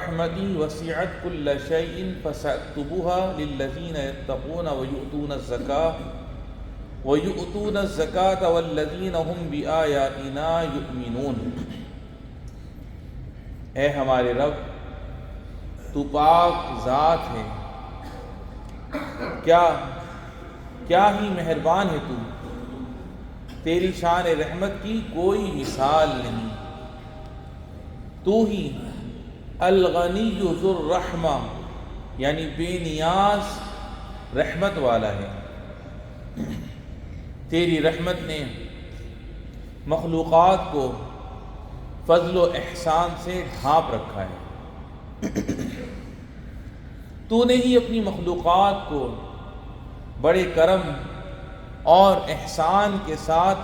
رحمتی وسعت کل شیء فسأکتبها للذین یتقون ویؤتون الزکاة والذین هم بآیاتنا یؤمنون۔ اے ہمارے رب، تو پاک ذات ہے، کیا ہی مہربان ہے تو، تیری شان رحمت کی کوئی مثال نہیں، تو ہی الغنی ذو الرحمہ یعنی بے نیاز رحمت والا ہے۔ تیری رحمت نے مخلوقات کو فضل و احسان سے ڈھانپ رکھا ہے۔ تو نے ہی اپنی مخلوقات کو بڑے کرم اور احسان کے ساتھ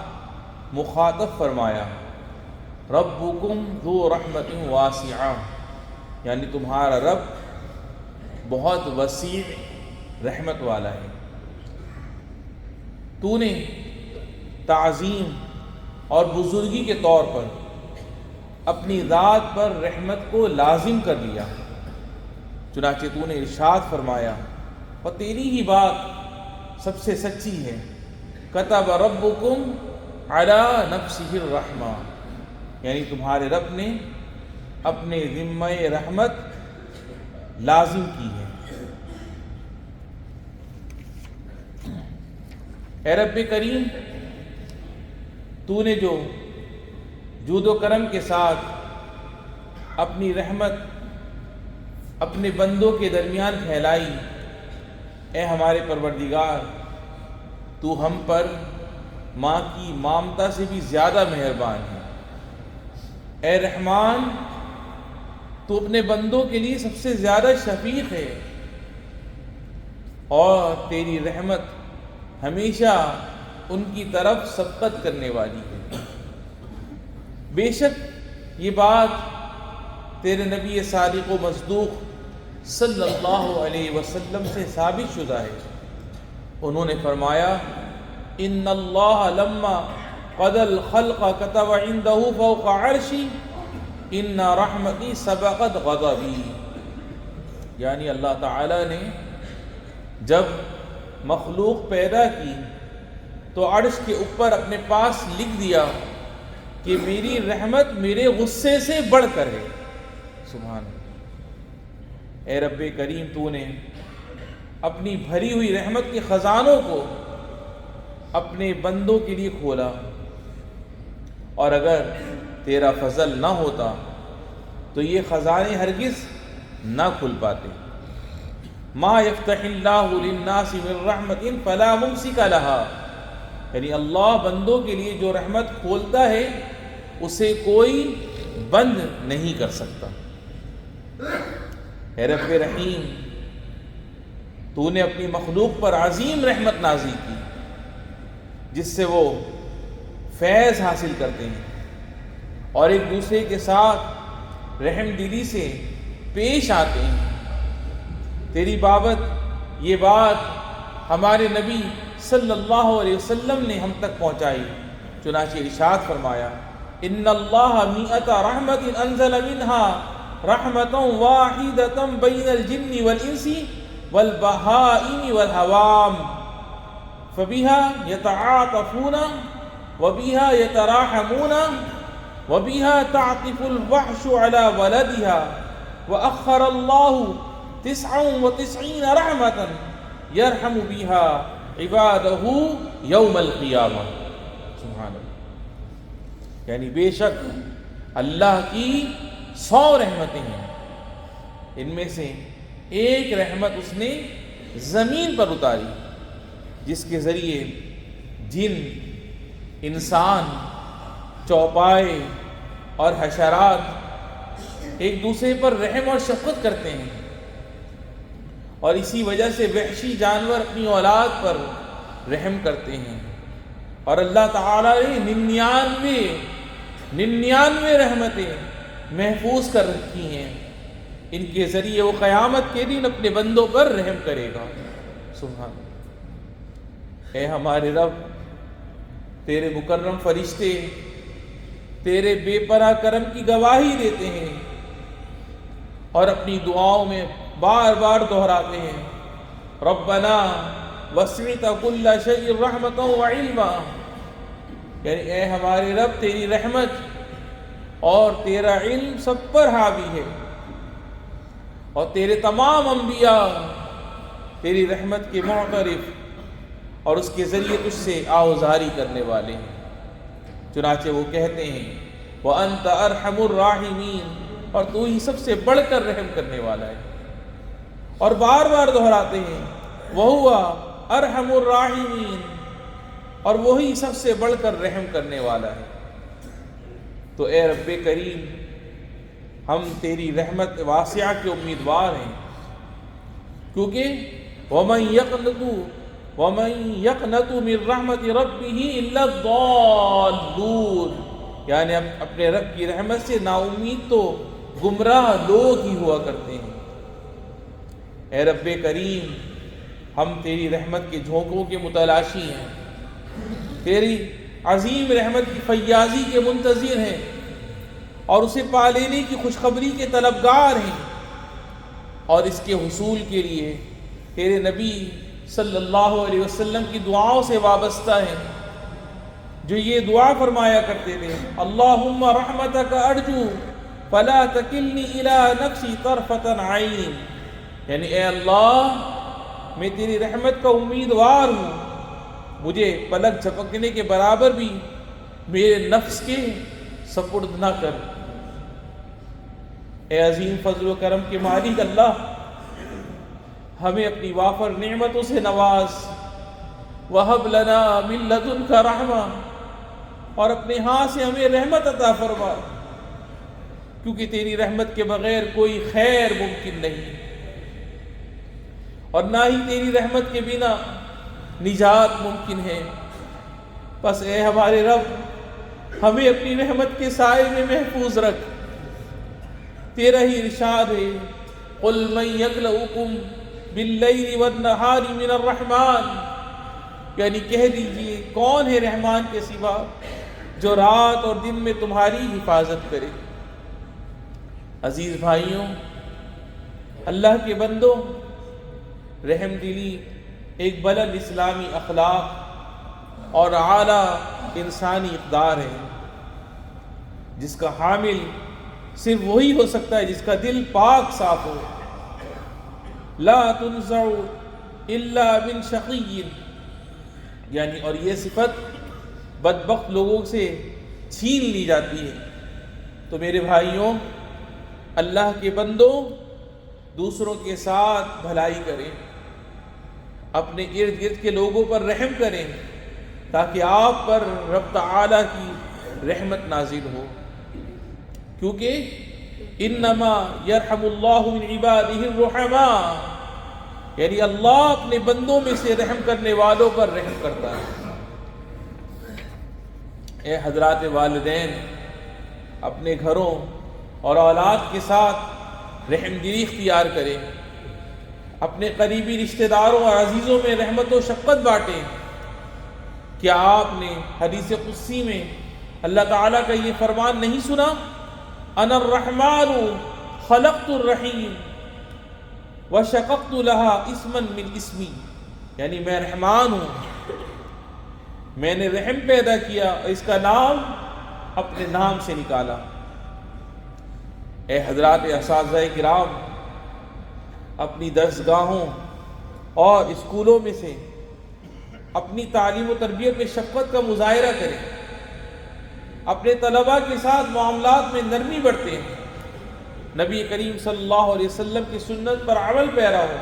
مخاطب فرمایا۔ ربکم ذو رحمت واسعہ یعنی تمہارا رب بہت وسیع رحمت والا ہے۔ تو نے تعظیم اور بزرگی کے طور پر اپنی ذات پر رحمت کو لازم کر لیا، چنانچہ تو نے ارشاد فرمایا، اور تیری ہی بات سب سے سچی ہے، کتب ربکم علی نفسہ الرحمہ یعنی تمہارے رب نے اپنے ذمہ رحمت لازم کی ہے۔ اے رب کریم، تو نے جو جود و کرم کے ساتھ اپنی رحمت اپنے بندوں کے درمیان پھیلائی، اے ہمارے پروردگار، تو ہم پر ماں کی مامتا سے بھی زیادہ مہربان ہے۔ اے رحمان، تو اپنے بندوں کے لیے سب سے زیادہ شفیق ہے، اور تیری رحمت ہمیشہ ان کی طرف سبقت کرنے والی ہے۔ بے شک یہ بات تیرے نبی صادق و مصدوق صلی اللہ علیہ وسلم سے ثابت شدہ ہے۔ انہوں نے فرمایا، ان اللہ لما قضى الخلق كتب عنده فوق عرشی ان رحمتی سبقت غضبی، یعنی اللہ تعالی نے جب مخلوق پیدا کی تو عرش کے اوپر اپنے پاس لکھ دیا کہ میری رحمت میرے غصے سے بڑھ کر ہے۔ سبحان اللہ۔ اے رب کریم، تو نے اپنی بھری ہوئی رحمت کے خزانوں کو اپنے بندوں کے لیے کھولا، اور اگر تیرا فضل نہ ہوتا تو یہ خزانے ہرگز نہ کھل پاتے۔ ما یفتح اللہ للناس من رحمت فلا ممسک لہا، یعنی اللہ بندوں کے لیے جو رحمت کھولتا ہے اسے کوئی بند نہیں کر سکتا۔ اے رب رحیم، تو نے اپنی مخلوق پر عظیم رحمت نازل کی، جس سے وہ فیض حاصل کرتے ہیں اور ایک دوسرے کے ساتھ رحم دلی سے پیش آتے ہیں۔ تیری بابت یہ بات ہمارے نبی صلی اللہ علیہ وسلم نے ہم تک پہنچائی، چنانچہ ارشاد فرمایا، ان اللہ مئۃ رحمت انزل منها رحمۃ واحدۃ بین الجن والانس والبہائم والحوام فبها يتعاطفون وبها يتراحمون وبها تعطف الوحش على ولدها وأخر الله 99 رحمة يرحم بها عباده يوم القيامة۔ سبحان اللہ۔ یعنی بے شک اللہ کی 100 رحمتیں ہیں، ان میں سے ایک رحمت اس نے زمین پر اتاری، جس کے ذریعے جن، انسان، چوپائے اور حشرات ایک دوسرے پر رحم اور شفقت کرتے ہیں، اور اسی وجہ سے وحشی جانور اپنی اولاد پر رحم کرتے ہیں، اور اللہ تعالی نے 99 رحمتیں محفوظ کر رکھی ہیں، ان کے ذریعے وہ قیامت کے دن اپنے بندوں پر رحم کرے گا۔ سبحان اللہ۔ اے ہمارے رب، تیرے مکرم فرشتے تیرے بے پناہ کرم کی گواہی دیتے ہیں اور اپنی دعاؤں میں بار بار دہراتے ہیں ربنا وسعت کل شیء رحمتا وعلما، یعنی اے ہمارے رب تیری رحمت اور تیرا علم سب پر حاوی ہے، اور تیرے تمام انبیاء تیری رحمت کے معترف اور اس کے ذریعے تجھ سے آوزاری کرنے والے ہیں۔ چنانچہ وہ کہتے ہیں وَأَنْتَ أَرْحَمُ الرَّاحِمِينَ، اور تو ہی سب سے بڑھ کر رحم کرنے والا ہے، اور بار بار دہراتے ہیں وَهُوَ أَرْحَمُ الرَّاحِمِينَ، اور وہی سب سے بڑھ کر رحم کرنے والا ہے۔ تو اے رب کریم، ہم تیری رحمت واسعہ کے امیدوار ہیں، کیونکہ وَمَن يَقْنَطُ مِن رَحْمَةِ رَبِّهِ إِلَّا الضَّالُّونَ، یعنی اپنے رب کی رحمت سے نا امید تو گمراہ لوگ ہی ہوا کرتے ہیں۔ اے رب کریم، ہم تیری رحمت کے جھونکوں کے متلاشی ہیں، تیری عظیم رحمت کی فیاضی کے منتظر ہیں، اور اسے پا لینے کی خوشخبری کے طلبگار ہیں، اور اس کے حصول کے لیے تیرے نبی صلی اللہ علیہ وسلم کی دعاؤں سے وابستہ ہیں، جو یہ دعا فرمایا کرتے تھے اللہم رحمتک ارجو فلا تکلنی الی نفسی طرفۃ عین، یعنی اے اللہ میں تیری رحمت کا امیدوار ہوں، مجھے پلک جھپکنے کے برابر بھی میرے نفس کے سپرد نہ کر۔ اے عظیم فضل و کرم کے مالک اللہ، ہمیں اپنی وافر نعمتوں سے نواز، وَهَبْ لَنَا مِن لَدُنْكَ رَحْمَةً، اور اپنے ہاں سے ہمیں رحمت عطا فرما، کیونکہ تیری رحمت کے بغیر کوئی خیر ممکن نہیں، اور نہ ہی تیری رحمت کے بنا نجات ممکن ہے۔ بس اے ہمارے رب، ہمیں اپنی رحمت کے سائے میں محفوظ رکھ۔ تیرا ہی ارشاد ہے قُلْ مَن يَكْلَؤُكُمْ بِاللَّيْلِ وَالنَّهَارِ مِنَ الرَّحْمَٰنِ، یعنی کہہ دیجئے کون ہے رحمان کے سوا جو رات اور دن میں تمہاری حفاظت کرے۔ عزیز بھائیوں، اللہ کے بندوں، رحم دلی ایک بلند اسلامی اخلاق اور اعلیٰ انسانی اقدار ہے، جس کا حامل صرف وہی ہو سکتا ہے جس کا دل پاک صاف ہو۔ لا تنزع الا من شقی، یعنی اور یہ صفت بدبخت لوگوں سے چھین لی جاتی ہے۔ تو میرے بھائیوں، اللہ کے بندوں، دوسروں کے ساتھ بھلائی کریں، اپنے ارد گرد کے لوگوں پر رحم کریں، تاکہ آپ پر رب تعالیٰ کی رحمت نازل ہو، کیونکہ انما یرحم اللہ من عبادہ الرحماء، یعنی اللہ اپنے بندوں میں سے رحم کرنے والوں پر رحم کرتا ہے۔ اے حضرات والدین، اپنے گھروں اور اولاد کے ساتھ رحم دلی اختیار کریں، اپنے قریبی رشتہ داروں اور عزیزوں میں رحمت و شفقت بانٹیں۔ کیا آپ نے حدیث قدسی میں اللہ تعالیٰ کا یہ فرمان نہیں سنا؟ انا الرحمن خلقت الرحیم وشققت لها اسما من اسمی، یعنی میں رحمان ہوں، میں نے رحم پیدا کیا اور اس کا نام اپنے نام سے نکالا۔ اے حضرات اساتذہ کرام، اپنی درسگاہوں اور اسکولوں میں سے اپنی تعلیم و تربیت میں شفقت کا مظاہرہ کریں، اپنے طلباء کے ساتھ معاملات میں نرمی برتیں، نبی کریم صلی اللہ علیہ وسلم کی سنت پر عمل پیرا ہو،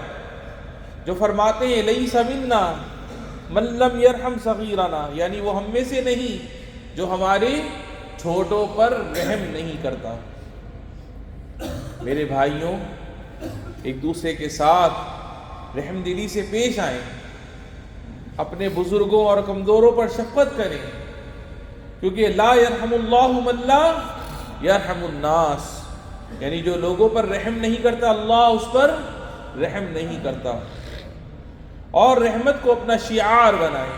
جو فرماتے ہیں لیس منا من لم یرحم صغیرنا، یعنی وہ ہم میں سے نہیں جو ہمارے چھوٹوں پر رحم نہیں کرتا۔ میرے بھائیوں، ایک دوسرے کے ساتھ رحم دلی سے پیش آئیں، اپنے بزرگوں اور کمزوروں پر شفقت کریں، کیونکہ لا یرحم اللہ من لا یرحم الناس، یعنی جو لوگوں پر رحم نہیں کرتا اللہ اس پر رحم نہیں کرتا۔ اور رحمت کو اپنا شعار بنائیں،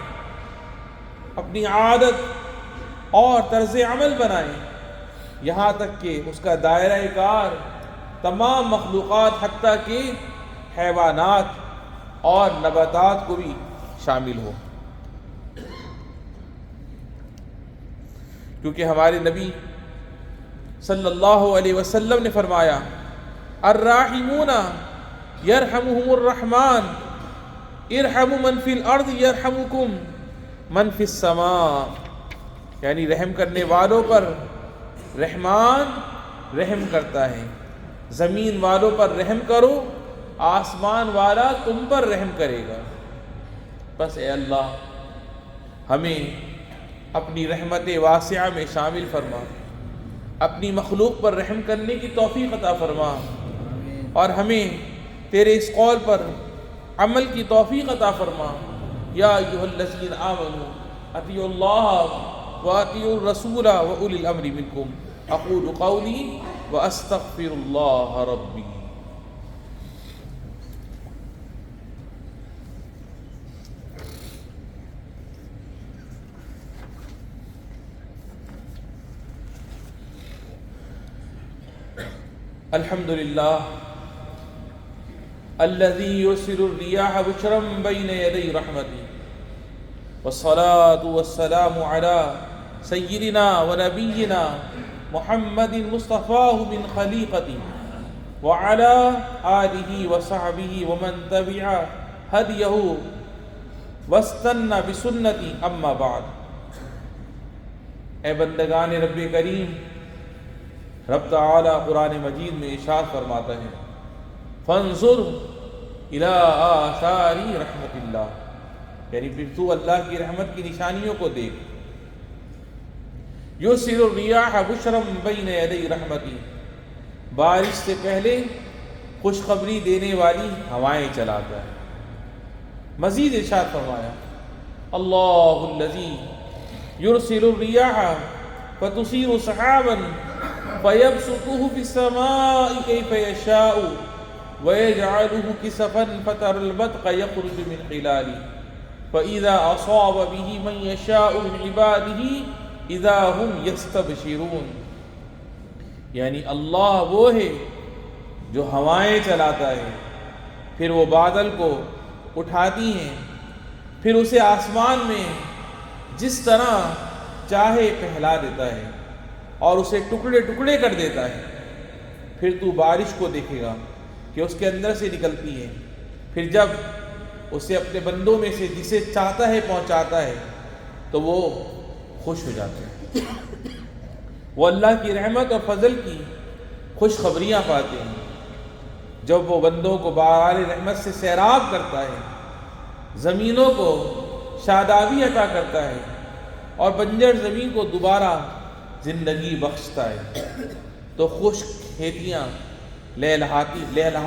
اپنی عادت اور طرز عمل بنائیں، یہاں تک کہ اس کا دائرہ کار تمام مخلوقات حتیٰ کہ حیوانات اور نباتات کو بھی شامل ہو، کیونکہ ہمارے نبی صلی اللہ علیہ وسلم نے فرمایا الراحمون یرحمہم الرحمن ارحموا من فی الارض یرحمکم من فی السماء، یعنی رحم کرنے والوں پر رحمان رحم کرتا ہے، زمین والوں پر رحم کرو، آسمان والا تم پر رحم کرے گا۔ بس اے اللہ ہمیں اپنی رحمت واسعہ میں شامل فرما، اپنی مخلوق پر رحم کرنے کی توفیق عطا فرما، اور ہمیں تیرے اس قول پر عمل کی توفیق عطا فرما۔ یا ایھا الذین آمنوا اطیعوا اللہ واطیعوا الرسول واولی الامر منکم، اقول قولی واستغفر اللہ ربی۔ الحمد للہ الذی یرسل الریاح بشرا بین یدی رحمتہ، والصلاة والسلام علی سیدنا ونبینا محمد مصطفاہ من خلیقتہ، وعلی آلہ وصحبہ ومن تبع ہدیہ واستنى بسنتہ، اما بعد۔ اے بندگان رب کریم، رب تعالیٰ قرآن مجید میں ارشاد فرماتا ہے فانظر الی آثار رحمت اللہ، یعنی پھر تو اللہ کی رحمت کی نشانیوں کو دیکھ۔ یرسل الریاح بشرا بین یدی رحمتہ، بارش سے پہلے خوشخبری دینے والی ہوائیں چلاتا ہے۔ مزید ارشاد فرمایا اللہ الذی یرسل الریاح فتصیر سحابا فَيَبْسُطُهُ فِي السَّمَاءِ كَيْفَ يَشَاءُ وَيَجْعَلُهُ كِسَفًا فَتَرَى الْبَرْقَ يَخْرُجُ مِنْ خِلَالِهِ فَإِذَا أَصَابَ بِهِ مَنْ يَشَاءُ مِنْ عِبَادِهِ إِذَا هُمْ يَسْتَبْشِرُونَ، یعنی اللہ وہ ہے جو ہوائیں چلاتا ہے، پھر وہ بادل کو اٹھاتی ہیں، پھر اسے آسمان میں جس طرح چاہے پھیلا دیتا ہے اور اسے ٹکڑے ٹکڑے کر دیتا ہے۔ پھر تو بارش کو دیکھے گا کہ اس کے اندر سے نکلتی ہے، پھر جب اسے اپنے بندوں میں سے جسے چاہتا ہے پہنچاتا ہے تو وہ خوش ہو جاتے ہیں، وہ اللہ کی رحمت اور فضل کی خوشخبریاں پاتے ہیں۔ جب وہ بندوں کو بہار رحمت سے سیراب کرتا ہے، زمینوں کو شادابی عطا کرتا ہے اور بنجر زمین کو دوبارہ زندگی بخشتا ہے، تو خشک کھیتیاں لہلہا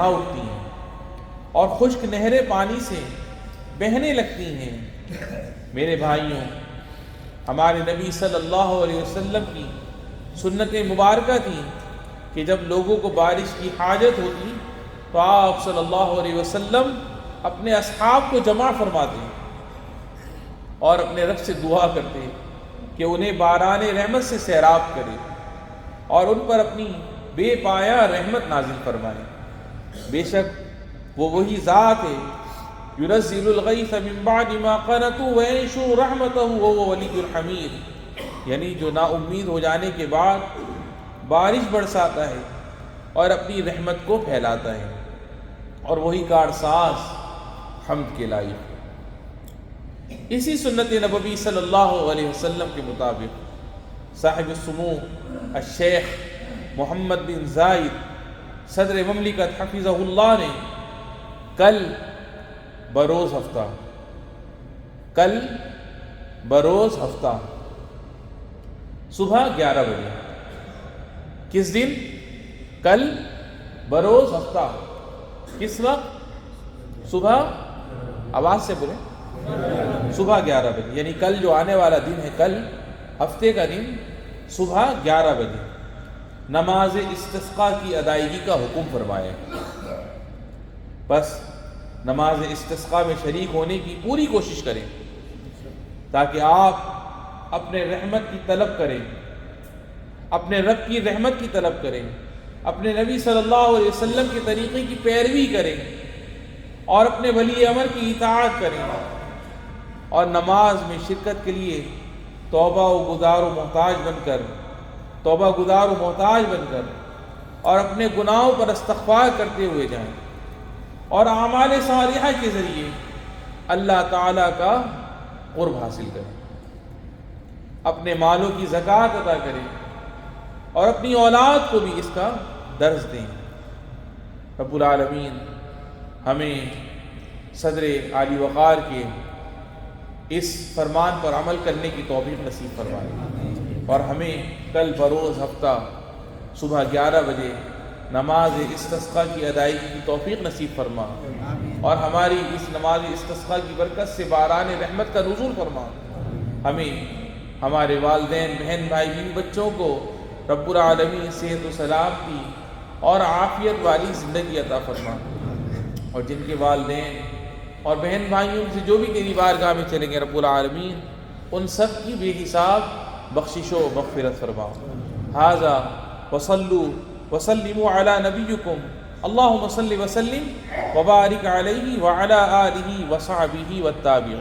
اٹھتی ہیں اور خشک نہریں پانی سے بہنے لگتی ہیں۔ میرے بھائیوں، ہمارے نبی صلی اللہ علیہ وسلم کی سنت مبارکہ تھی کہ جب لوگوں کو بارش کی حاجت ہوتی تو آپ صلی اللہ علیہ وسلم اپنے اصحاب کو جمع فرماتے اور اپنے رب سے دعا کرتے کہ انہیں باران رحمت سے سیراب کرے اور ان پر اپنی بے پایا رحمت نازل فرمائے۔ بے شک وہ وہی ذات ہے ينزل الغیث من بعد ما قنطوا وینشر رحمتہ وهو ولی الحمید، یعنی جو نا امید ہو جانے کے بعد بارش برساتا ہے اور اپنی رحمت کو پھیلاتا ہے، اور وہی کارساز حمد کے لائق۔ اسی سنت نبوی صلی اللہ علیہ وسلم کے مطابق صاحب السمو الشیخ محمد بن زائد صدر مملکت حفظہ اللہ نے کل بروز ہفتہ صبح 11 بجے، کس دن؟ کل بروز ہفتہ، کس وقت؟ صبح، آواز سے بولیں، صبح 11 بجے، یعنی کل جو آنے والا دن ہے، کل ہفتے کا دن صبح 11 بجے نماز استسقاء کی ادائیگی کا حکم فرمایا۔ بس نماز استسقاء میں شریک ہونے کی پوری کوشش کریں تاکہ آپ اپنے رحمت کی طلب کریں، اپنے رب کی رحمت کی طلب کریں، اپنے نبی صلی اللہ علیہ وسلم کے طریقے کی پیروی کریں اور اپنے ولی امر کی اطاعت کریں، اور نماز میں شرکت کے لیے توبہ گزار و محتاج بن کر اور اپنے گناہوں پر استغفار کرتے ہوئے جائیں، اور اعمال صالحہ کے ذریعے اللہ تعالیٰ کا قرب حاصل کریں، اپنے مالوں کی زکوٰۃ ادا کریں اور اپنی اولاد کو بھی اس کا درس دیں۔ رب العالمین ہمیں صدر عالی وقار کے اس فرمان پر عمل کرنے کی توفیق نصیب فرمائے، اور ہمیں کل بروز ہفتہ صبح 11 بجے نماز استسقاء کی ادائیگی کی توفیق نصیب فرما، اور ہماری اس نماز استسقاء کی برکت سے باران رحمت کا نزول فرما۔ ہمیں، ہمارے والدین، بہن بھائی، بیوی بچوں کو رب العالمین صحت و سلامتی اور عافیت والی زندگی عطا فرما، اور جن کے والدین اور بہن بھائیوں سے جو بھی تیری بارگاہ میں چلیں گے رب العالمین ان سب کی بے حساب بخشش و مغفرت فرما۔ ھذا وصلوا وسلموا علی نبیکم اللہم صل وسلم وبارک علیہ وعلی آلہ وصحبہ والتابعین۔